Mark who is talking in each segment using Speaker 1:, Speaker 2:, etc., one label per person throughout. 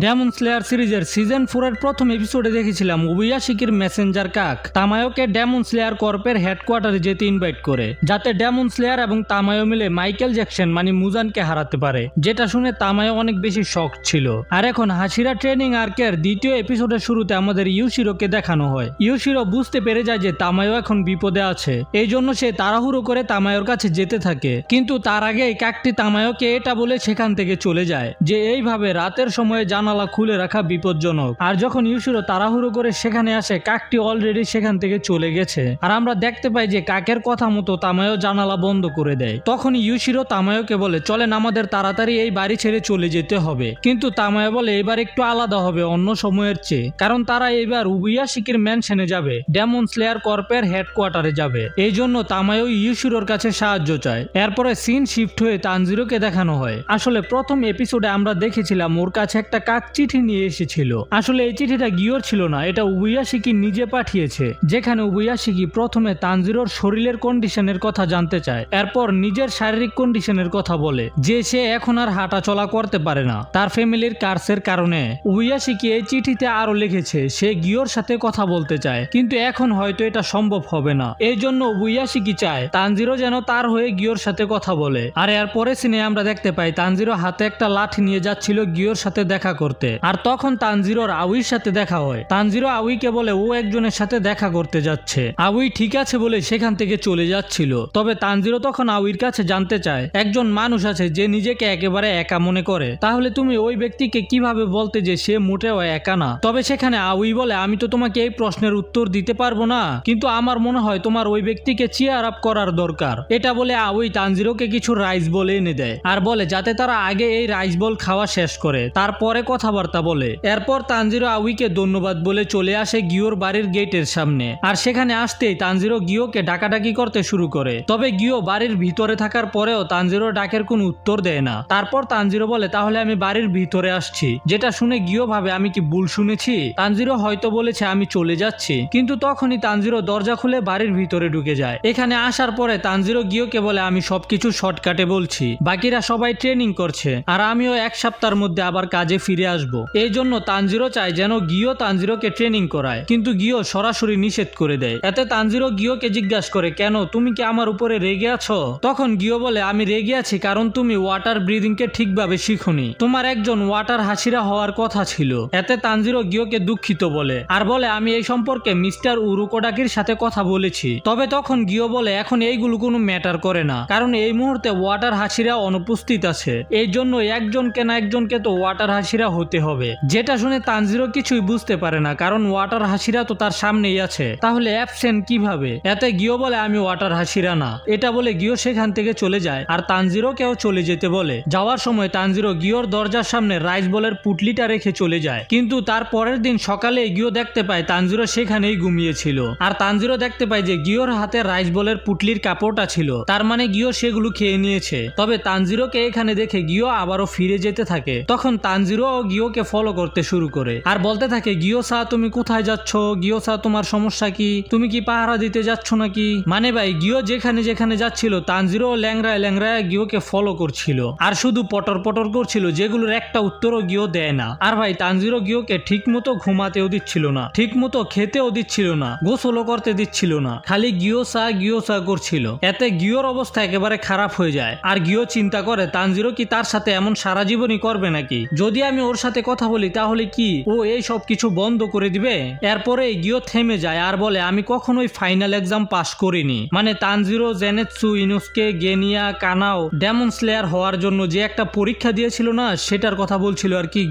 Speaker 1: Demon Slayer সিরিজের season 4 এর প্রথম এপিসোডে দেখেছিলাম ওবিয়াশিকির মেসেঞ্জার কাক তামায়োকে ডেমন স্লেয়ার কর্পের হেডকোয়ার্টারে যেতে ইনভাইট করে, যাতে ডেমন স্লেয়ার এবং তামায়ো মিলে মাইকেল জ্যাকসন মানে মুজানকে হারাতে পারে, যেটা শুনে তামায়ো অনেক বেশি শক ছিল। আর এখন হাসিরা ট্রেনিং আর্কের দ্বিতীয় এপিসোডের শুরুতে আমাদের ইউশিরোকে দেখানো হয়। ইউশিরো বুঝতে পেরে যায় যে তামায়ো এখন বিপদে আছে, এই জন্য সে তাড়াহুড়ো করে তামায়োর কাছে যেতে থাকে। কিন্তু তার আগেই কাকটি তামায়োকে এটা বলে সেখান থেকে চলে যায় যে এইভাবে রাতের সময়ে জানালা খুলে রাখা বিপজ্জনক। আর যখন ইউশিরো তাড়াহুড়ো করে সেখানে আসে, কাকটি অলরেডি সেখান থেকে চলে গেছে। আর আমরা দেখতে পাই যে কাকের কথা মতো তামায়ো জানালা বন্ধ করে দেয়। তখন ইউশিরো তামায়োকে বলে, চলেন আমাদের তাড়াতাড়ি এই বাড়ি ছেড়ে চলে যেতে হবে। কিন্তু তামায়ো বলে এবার একটু আলাদা হবে অন্য সময়ের চেয়ে, কারণ তারা এবার ওবিয়াশিকির ম্যানশনে যাবে, ডেমন স্লেয়ার কর্পের হেডকোয়ার্টারে যাবে। এই জন্য তামায়ো ইউশিরোর কাছে সাহায্য চায়। এরপরে সিন শিফট হয়ে তানজিরোকে দেখানো হয়। আসলে প্রথম এপিসোডে আমরা দেখেছিলাম ওর কাছে একটা কাক চিঠি নিয়ে এসেছিল। আসলে এই চিঠিটা গিয়োর ছিল না, এটা ওবিয়াশিকি নিজে পাঠিয়েছে, যেখানে ওবিয়াশিকি প্রথমে তানজিরোর শরীরের কন্ডিশনের কথা জানতে চায়, এরপর নিজের শারীরিক কন্ডিশনের কথা বলে যে সে এখন আর হাঁটা চলা করতে পারে না তার ফ্যামিলির কার্সের কারণে। ওবিয়াশিকি এই চিঠিতে আরো লিখেছে সে গিয়োর সাথে কথা বলতে চায়, কিন্তু এখন হয়তো এটা সম্ভব হবে না। এই জন্য ওবিয়াশিকি চায় তানজিরো যেন তার হয়ে গিয়োর সাথে কথা বলে। আর এরপরে সিনে আমরা দেখতে পাই তানজিরো হাতে একটা লাঠি নিয়ে যাচ্ছিল গিয়োর সাথে দেখা করতে। আর তখন তানজিরোর আউইর সাথে দেখা হয়। তানজিরো আউইকে বলে ও একজনের সাথে দেখা করতে যাচ্ছে। আউই ঠিক আছে বলে সেখান থেকে চলে যাচ্ছিল। তবে তানজিরো তখন আউইর কাছে জানতে চায়, একজন মানুষ আছে যে নিজেকে একেবারে একা মনে করে, তাহলে তুমি ওই ব্যক্তিকে কিভাবে বলতে যে সে মোটেও একা না? তবে সেখানে আউই বলে, আমি তো তোমাকে এই প্রশ্নের উত্তর দিতে পারবো না, কিন্তু আমার মনে হয় তোমার ওই ব্যক্তিকে চিয়ার আপ করার দরকার। এটা বলে আউই তানজিরোকে কিছু রাইস বল এনে দেয় আর বলে যাতে তারা আগে এই রাইস বল খাওয়া শেষ করে তারপরে কথাবার্তা বলে। এরপর তানজিরো আউইকে ধন্যবাদ বলে চলে আসে গিয়োর বাড়ির গেটের সামনে। আর সেখানে আসতেই তানজিরো গিয়োকে ডাকাডাকি করতে শুরু করে। তবে গিয়ো বাড়ির ভিতরে থাকার পরেও তানজিরো ডাকের কোনো উত্তর দেয় না। তারপর তানজিরো বলে, তাহলে আমি বাড়ির ভিতরে আসছি। যেটা শুনে গিয়ো ভাবে আমি কি ভুল শুনেছি, তানজিরো হয়তো বলেছে আমি চলে যাচ্ছি। কিন্তু তখনই তানজিরো দরজা খুলে বাড়ির ভিতরে ঢুকে যায়। এখানে আসার পরে তানজিরো গিয়োকে বলে, আমি সবকিছু শর্টকাটে বলছি, বাকিরা সবাই ট্রেনিং করছে আর আমিও এক সপ্তাহের মধ্যে আবার কাজে ফিরে আসবো। এই জন্য তানজিরো চায় যেন গিয়ো তানজিরোকে ট্রেনিং করায়, কিন্তু গিয়ো সরাসরি নিষেধ করে দেয়। এতে তানজিরো গিয়োকে জিজ্ঞাসা করে, কেন তুমি কি আমার উপরে রেগে আছো? তখন গিয়ো বলে, আমি রেগে আছি কারণ তুমি ওয়াটার ব্রিদিং কে ঠিকভাবে শিখোনি, তোমার একজন ওয়াটার হাসিরা হওয়ার কথা ছিল। এতে তানজিরো গিয়োকে দুঃখিত বলে আর বলে, আমি এই সম্পর্কে মিস্টার উরুকোডাকির সাথে কথা বলেছি। তবে তখন গিয়ো বলে, এখন এইগুলো কোনো ম্যাটার করে না, কারণ এই মুহূর্তে ওয়াটার হাসিরা অনুপস্থিত আছে, এই জন্য একজনকে না একজনকে তো ওয়াটার হাসিরা হতে হবে। যেটা শুনে তানজিরো কিছুই বুঝতে পারে না, কারণ ওয়াটার হাসিরা তো তার সামনেই আছে, তাহলে অ্যাবসেন্ট কিভাবে? এতে গিয়ো বলে, আমি ওয়াটার হাসিরা না। এটা বলে গিয়ো সেখান থেকে চলে যায় আর তানজিরোকেও চলে যেতে বলে। যাওয়ার সময় তানজিরো গিয়োর দরজার সামনে রাইস বলের পুটলিটা রেখে চলে যায়। কিন্তু তার পরের দিন সকালে গিয়ো দেখতে পায় তানজিরো সেখানেই ঘুমিয়েছিল। আর তানজিরো দেখতে পায় যে গিয়োর হাতে রাইস বলের পুটলির কাপড়টা ছিল, তার মানে গিয়ো সেগুলো খেয়ে নিয়েছে। তবে তানজিরোকে এখানে দেখে গিয়ো আবারও ফিরে যেতে থাকে। তখন তানজিরো ও গিয়োকে ফলো করতে শুরু করে আর বলতে থাকে, গিয়ো সা তুমি কোথায় যাচ্ছ? গিয়ো সা তোমার সমস্যা কি? তুমি কি পাহারা দিতে যাচ্ছ নাকি? মানে ভাই গিয়ো যেখানে যেখানে যাচ্ছিল তানজিরো ল্যাংরায় ল্যাংরায় গিয়োকে ফলো করছিল আর শুধু পটর পটর করছিল, যেগুলোর একটা উত্তরও গিয়ো দেয় না। আর ভাই তানজিরো গিয়োকে ঠিক মতো ঘুমাতেও দিচ্ছিল না, ঠিক মতো খেতেও দিচ্ছিল না, গোসলও করতে দিচ্ছিল না, খালি গিয়ো সা করছিল। এতে গিয়োর অবস্থা একেবারে খারাপ হয়ে যায়। আর গিয়ো চিন্তা করে, তানজিরো কি তার সাথে এমন সারা জীবনই করবে নাকি? যদি আমি ওর সাথে কথা বলি তাহলে কি ও এই সব কিছু বন্ধ করে দিবে? এরপরে গিয়ো থেমে যায় আর বলে, আমি কখনোই ফাইনাল এক্সাম পাস করিনি। মানে Tanjiro Zenitsu ইনুসকে Guinea কানাও demon Slayer হওয়ার জন্য যে একটা পরীক্ষা দিয়েছিল না, সেটার কথা বলছিল আর কি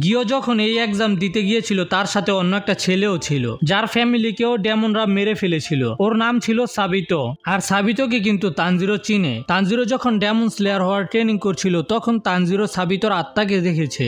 Speaker 1: গিয়ো যখন এই এক্সাম দিতে গিয়েছিল তার সাথে অন্য একটা ছেলেও ছিল, যার ফ্যামিলিকেও ডেমনরা মেরে ফেলেছিল। ওর নাম ছিল সাবিতো। আর সাবিতোকে কিন্তু তানজিরো চিনে। তানজিরো যখন ডেমন স্লেয়ার হওয়ার ট্রেনিং করছিল তখন তানজিরো সাবিতোর আত্মাকে দেখেছে।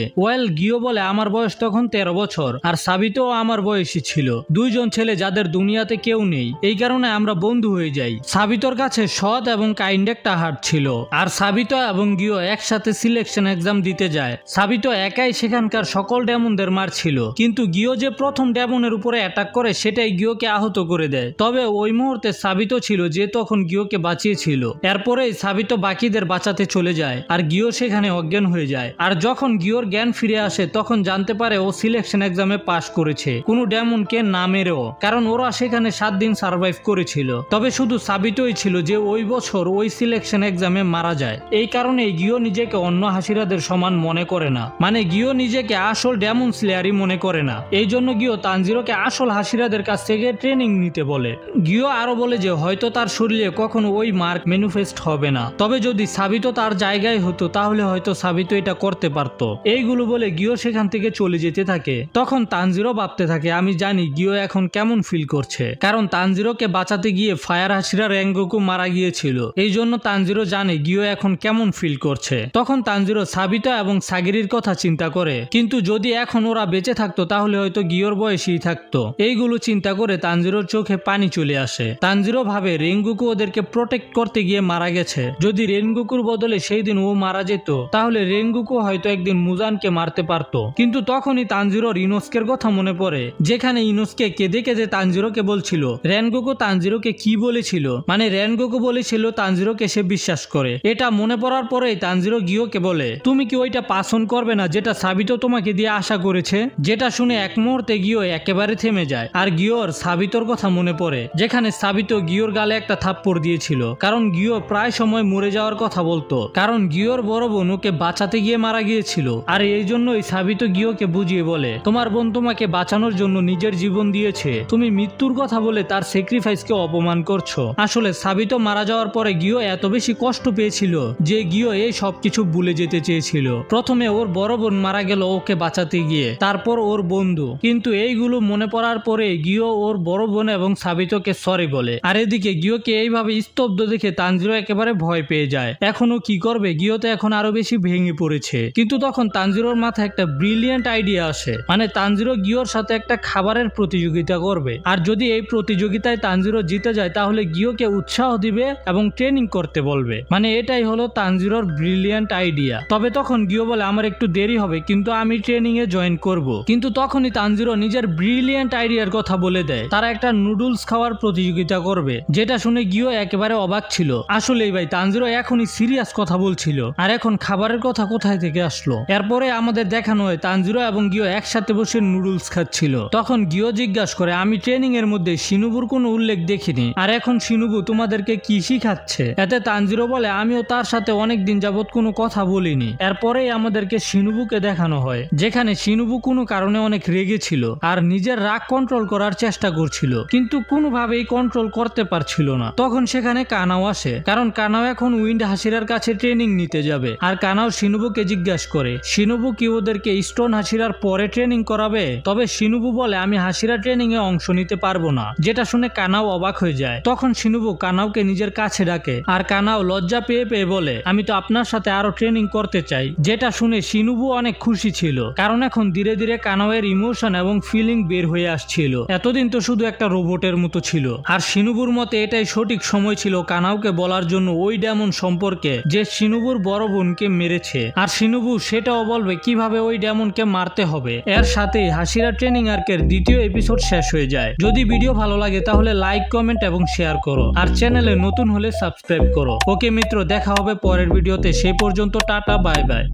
Speaker 1: গিয়ো বলে, আমার বয়স তখন 13 বছর আর সাবিতো আমার বয়সী ছিল, দুইজন ছেলে যাদের দুনিয়াতে কেউ নেই, এই কারণে আমরা বন্ধু হয়ে যাই। সাবিতোর কাছে সৎ এবং কাইন্ড একটা হার্ট ছিল। আর সাবিতো এবং গিয়ো একসাথে সিলেকশন এক্সাম দিতে যায়। সাবিতো একাই সেখানকার সকল ডেমনদের মারছিল, কিন্তু গিয়ো যে প্রথম ডেমনের উপরে অ্যাটাক করে সেটাই গিয়োকে আহত করে দেয়। তবে ওই মুহূর্তে সাবিতো ছিল যে তখন গিয়োকে বাঁচিয়েছিল। এরপরেই সাবিতো বাকিদের বাঁচাতে চলে যায় আর গিয়ো সেখানে অজ্ঞান হয়ে যায়। আর যখন গিয়োর জ্ঞান ফিরে আসে তখন জানতে পারে ও সিলেকশন এক্সামে পাশ করেছে, কোনো ডেমনকে না মেরেও, কারণ ওরা সেখানে 7 দিন সার্ভাইভ করেছিল। তবে শুধু সাবিতই ছিল যে ওই বছর ওই সিলেকশন এক্সামে মারা যায়। এই কারণে গিও নিজেকে অন্য হাসিরাদের সমান মনে করে না, মানে গিও নিজেকে আসল ডেমন স্লেয়ারই মনে করে না। এই জন্য গিও তানজিরোকে আসল হাসিরাদের কাছ থেকে ট্রেনিং নিতে বলে। গিও আরো বলে যে হয়তো তার শরীরে কখনো ওই মার্ক ম্যানিফেস্ট হবে না, তবে যদি সাবিতো তার জায়গায় হতো তাহলে হয়তো সাবিতো এটা করতে পারতো। এইগুলো বলে গিও সেখান থেকে চলে যেতে থাকে। তখন তানজিরো ভাবতে থাকে আমি জানি গিও এখন কেমন ফিল করছে, কারণ তানজিরোকে বাঁচাতে গিয়ে ফায়ার হাসিরা রেঙ্গোকু মারা গিয়েছিল। এই জন্য তানজিরো জানে গিও এখন কেমন ফিল করছে। তখন তানজিরো সাবিতো এবং সাগিরির কথা চিন্তা করে, কিন্তু যদি এখন ওরা বেঁচে থাকতো তাহলে হয়তো গিওর বয়সই থাকতো। এইগুলো চিন্তা করে তানজিরোর চোখে পানি চলে আসে। তানজিরো ভাবে রেনগোকু ওদেরকে প্রোটেক্ট করতে গিয়ে মারা গেছে। যদি রেনগোকুর বদলে সেই দিন ও মারা যেত তাহলে রেনগোকু হয়তো একদিন মুজানকে মারতে পারতো। কিন্তু তখনই তানজিরোর ইনোস্কের কথা মনে পড়ে, যেখানে ইনোস্কে কেঁদে কেঁদে তানজিরোকে বলছিল রেনগোকু তানজিরোকে কি বলেছিল, মানে রেনগোকু বলেছিল তানজিরোকে সে বিশ্বাস করে। এটা মনে পড়ার পরেই তানজিরো গিওকে বলে তুমি কি ওইটা পাসন করবে না যেটা সাবিতো তোমাকে দিয়ে আশা করেছে। যেটা শুনে এক মুহূর্তে গিও একেবারে থেমে যায়। আর গিওর সাবিতোর কথা মনে পড়ে, যেখানে সাবিতো গিওর গালে একটা থাপ্পড় দিয়েছিল, কারণ গিও প্রায় সময় মরে যাওয়ার কথা বলতো, কারণ গিওর বড় বোন ওকে বাঁচাতে গিয়ে মারা গিয়েছিল। আর এই জন্যই সাবিতো গিওকে বুঝিয়ে বলে তোমার বোন তোমাকে বাঁচানোর জন্য নিজের জীবন দিয়েছে, তুমি মৃত্যুর কথা বলে তার স্যাক্রিফাইসকে অপমান করছো। আসলে সাবিতো মারা যাওয়ার পরে গিও এত বেশি কষ্ট পেয়েছিল যে গিও এই সবকিছু ভুলে যেতে চেয়েছিল। প্রথমে ওর বড় বোন মারা গেল ওকে বাঁচাতে গিয়ে, তারপর ওর বন্ধু, কিন্তু এইগুলো মনে পড়ার পরে গিও ওর বড় বোন এবং সাবিতোকে সরি বলে। আর এদিকে গিওকে এইভাবে স্তব্ধ দেখে তানজিরো একেবারে ভয় পেয়ে যায়। এখনো কি করবে, গিও তো এখন আরো বেশি ভেঙে পড়েছে। কিন্তু তখন তানজিরোর মাথায় একটা ব্রিলিয়ান্ট আইডিয়া আসে, মানে তানজিরো গিওর সাথে একটা খাবারের প্রতিযোগিতা করবে। আর যদি এই প্রতিযোগিতায় তানজিরো জিতে যায় তাহলে গিওকে উৎসাহ দিবে এবং ট্রেনিং করতে বলবে। মানে এটাই হলো তানজিরোর ব্রিলিয়ান্ট আইডিয়া। তবে তখন গিও বলে আমার একটু দেরি হবে, কিন্তু আমি ট্রেনিং এ জয়েন করব। কিন্তু তখনই তানজিরো নিজের ব্রিলিয়ান্ট আইডিয়ার কথা বলে দেয়, তারা একটা নুডলস খাওয়ার প্রতিযোগিতা করবে। যেটা শুনে গিও একেবারে অবাক ছিল। আসলেই ভাই তানজিরো এখনই সিরিয়াস কথা বলছিল, আর এখন খাবারের কথা কোথায় থেকে আসলো। এরপরে আমাদের দেখানো হয় তানজিরো এবং গিও একসাথে বসে নুডলস খাচ্ছিল। তখন গিও জিজ্ঞাসা করে আমি ট্রেনিং এর মধ্যে শিনুবুর কোনো উল্লেখ দেখিনি, আর এখন শিনুবু তোমাদেরকে কি শিখাচ্ছে। এতে তানজিরো বলে আমিও তার সাথে অনেক দিন যাবত কোনো কথা বলিনি। এরপরেই আমাদেরকে শিনুবুকে দেখানো হয়, যেখানে শিনুবু কোনো কারণে অনেক রেগে ছিল আর নিজের রাগ কন্ট্রোল করার চেষ্টা করছিল, কিন্তু কোনোভাবেই কন্ট্রোল করতে পারছিল না। তখন সেখানে কানাও আসে, কারণ কানাও এখন উইন্ড হাসিরার কাছে ট্রেনিং নিতে যাবে। আর কানাও শিনুবুকে জিজ্ঞাসা করে শিনুবু কি ওদেরকে স্টোন হাসিরার পরে ট্রেনিং করাবে। তবে শিনুবু বলে আমি হাসিরা ট্রেনিং এ অংশ নিতে পারবো না। যেটা শুনে কানাও অবাক হয়ে যায়। তখন শিনুবু কানাওকে নিজের কাছে ডাকে, আর কানাও লজ্জা পেয়ে পেয়ে বলে আমি তো আপনার সাথে আরো ট্রেনিং করতে চাই। যেটা শুনে শিনুবু অনেক খুশি ছিল, কারণ এখন ধীরে ধীরে কানাওয়ের ইমোশন এবং ফিলিং বের হয়ে আসছিল। এতদিন তো শুধু একটা রোবটের মতো ছিল। আর শিনুবুর মতে এটাই সঠিক সময় ছিল কানাওকে বলার জন্য ওই ডেমন সম্পর্কে যে শিনুবুর বড় বোনকে মেরেছে। আর শিনুবু সেটাও বলবে কিভাবে ওই ডেমনকে মারতে হবে। এর সাথে হাসিরা ট্রেনিং আর্কের দ্বিতীয় এপিসোড শেষ হয়ে যায়। যদি ভিডিও ভালো লাগে তাহলে লাইক, কমেন্ট এবং শেয়ার করো, আর চ্যানেলে নতুন হলে সাবস্ক্রাইব করো। ওকে মিত্র, দেখা হবে পরের ভিডিওতে। সেই পর্যন্ত টাটা, বাই বাই।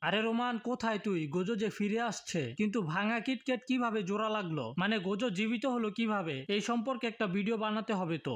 Speaker 1: আরে রোমান, কোথায় তুই? গোজো যে ফিরে আসছে, কিন্তু ভাঙা কিটক্যাট কিভাবে জোড়া লাগলো, মানে গোজো জীবিত হলো কিভাবে, এই সম্পর্কে একটা ভিডিও বানাতে হবে তো।